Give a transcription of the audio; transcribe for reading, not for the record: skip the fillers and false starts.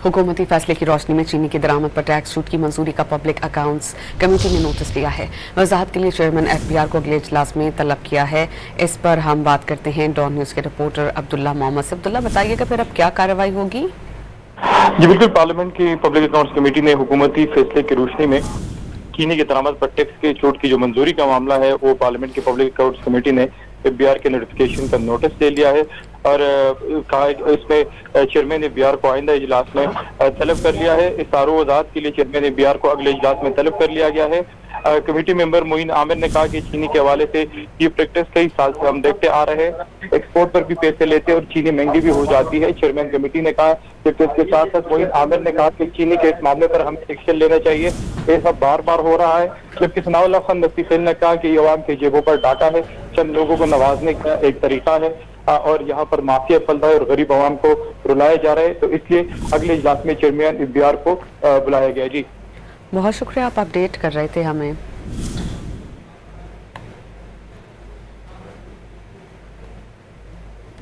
हुकूमती फैसले की रोशनी में चीनी की दरामद पर टैक्स छूट की मंजूरी का पब्लिक अकाउंट्स कमेटी ने नोटिस लिया है। वजाहत के लिए चेयरमैन एफबीआर को अगले इजलास में तलब किया है। इस पर हम बात करते हैं डॉन न्यूज़ के रिपोर्टर अब्दुल्ला मोहम्मद से। अब्दुल्ला, बताइएगा फिर अब क्या कार्रवाई होगी? जी बिल्कुल, पार्लियामेंट की पब्लिक अकाउंट्स कमेटी ने हुकूमती फैसले की रोशनी में चीनी की दरामद पर टैक्स की छूट की जो मंजूरी का मामला है वो पार्लियामेंट की पब्लिक अकाउंट्स कमेटी ने एफबीआर के नोटिफिकेशन का नोटिस ले लिया है और कहा इसमें चेयरमैन एफबीआर को आइंदा इजलास में तलब कर लिया है। इस आरो वजाहत के लिए चेयरमैन एफबीआर को अगले इजलास में तलब कर लिया गया है। कमेटी मेंबर मोइन आमिर ने कहा कि चीनी के हवाले से ये प्रैक्टिस कई साल से हम देखते आ रहे हैं, एक्सपोर्ट पर भी पैसे लेते और चीनी महंगी भी हो जाती है। चेयरमैन कमेटी ने कहा कि इसके साथ साथ मोइन आमिर ने कहा कि चीनी के इस मामले पर हमें एक्शन लेना चाहिए। ये सब बार बार हो रहा है। जबकि सनाउल्ला खान नसीफेल ने कहा कि ये अवाम की जेबों पर डाका है, चंद लोगों को नवाजने का एक तरीका है और यहाँ पर माफिया फैल रहा है और गरीब अवाम को रुलाया जा रहा है। तो इसलिए अगले इजलास में चेयरमैन एफबीआर को बुलाया गया। जी बहुत शुक्रिया, आप अपडेट कर रहे थे हमें।